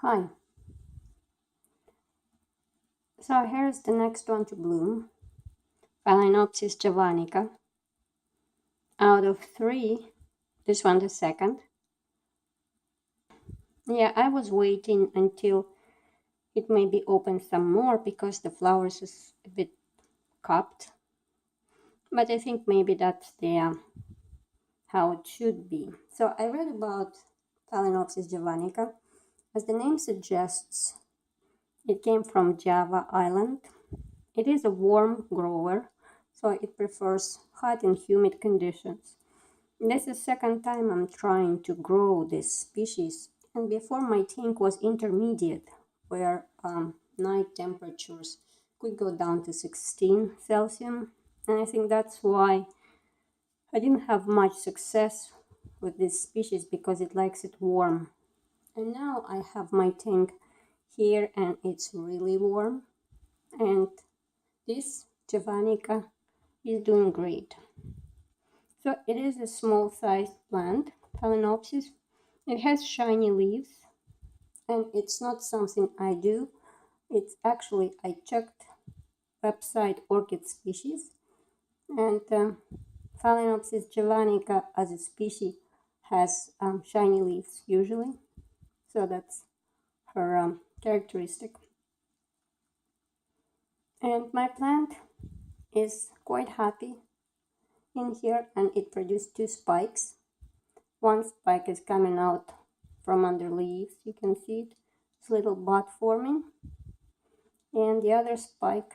Hi. So here's the next one to bloom. Phalaenopsis javanica. Out of 3, this one the second. Yeah, I was waiting until it maybe open some more because the flowers is a bit cupped. But I think maybe that's the how it should be. So I read about Phalaenopsis javanica. As the name suggests, it came from Java Island. It is a warm grower, so it prefers hot and humid conditions. This is the second time I'm trying to grow this species, and before my tank was intermediate, where night temperatures could go down to 16 Celsius, and I think that's why I didn't have much success with this species because it likes it warm. And now I have my tank here and it's really warm, and this javanica is doing great. So it is a small sized plant, Phalaenopsis. It has shiny leaves, and it's not something I do. It's actually, I checked website Orchid species, and Phalaenopsis javanica as a species has shiny leaves usually. So that's her characteristic. And my plant is quite happy in here, and it produced 2 spikes. One spike is coming out from under leaves, you can see it. It's a little bud forming, and the other spike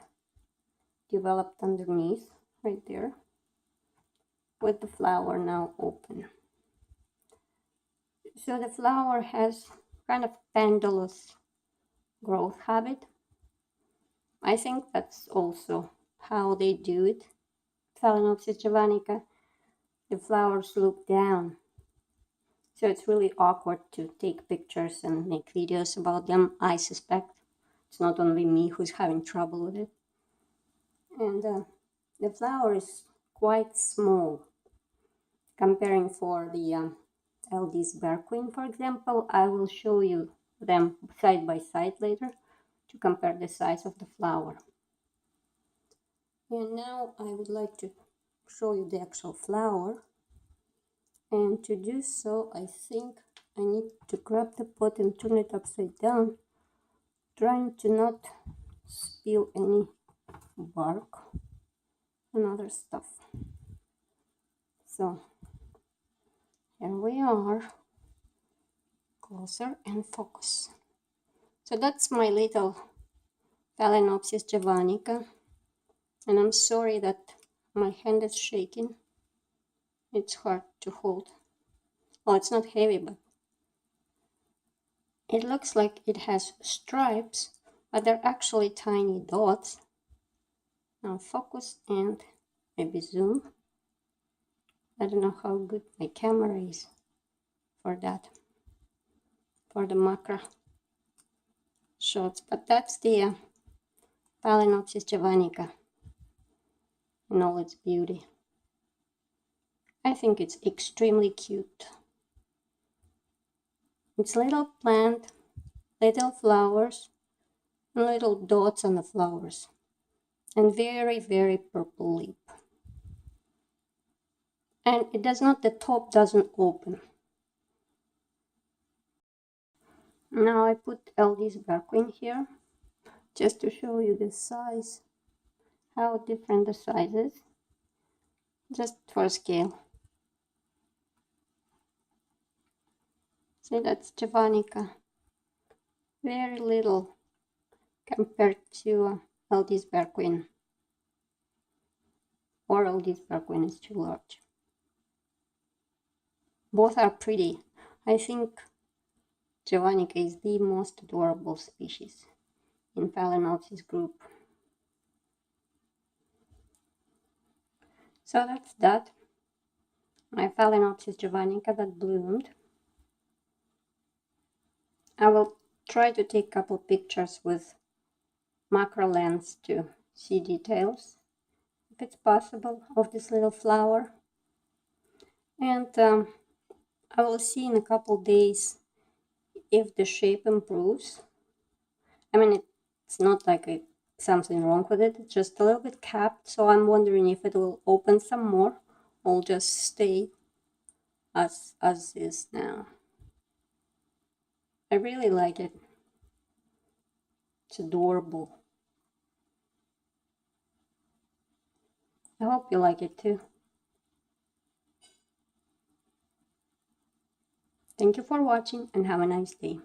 developed underneath right there with the flower now open. So the flower has kind of pendulous growth habit. I think that's also how they do it. Phalaenopsis javanica, the flowers look down. So it's really awkward to take pictures and make videos about them, I suspect. It's not only me who's having trouble with it. And the flower is quite small. Comparing for the LD's bear queen, for example, I will show you them side by side later to compare the size of the flower. And now I would like to show you the actual flower. And to do so, I think I need to grab the pot and turn it upside down, trying to not spill any bark and other stuff. So here we are, closer and focus. So that's my little Phalaenopsis javanica, and I'm sorry that my hand is shaking. It's hard to hold. Well, it's not heavy, but it looks like it has stripes, but they're actually tiny dots. Now focus and maybe zoom. I don't know how good my camera is for that, for the macro shots, but that's the Phalaenopsis javanica in all its beauty. I think it's extremely cute. It's little plant, little flowers, and little dots on the flowers, and very, very purple lip. And it does not, the top doesn't open. Now I put LD's bear queen here, just to show you the size, how different the size is, just for scale. See, that's javanica, very little compared to LD's bear queen, or LD's bear queen is too large. Both are pretty. I think javanica is the most adorable species in Phalaenopsis group. So that's that. My Phalaenopsis javanica that bloomed. I will try to take a couple pictures with macro lens to see details, if it's possible, of this little flower. And I will see in a couple days if the shape improves. I mean, it's not like something wrong with it, it's just a little bit capped, so I'm wondering if it will open some more or just stay as is now. I really like it. It's adorable. I hope you like it too. Thank you for watching and have a nice day.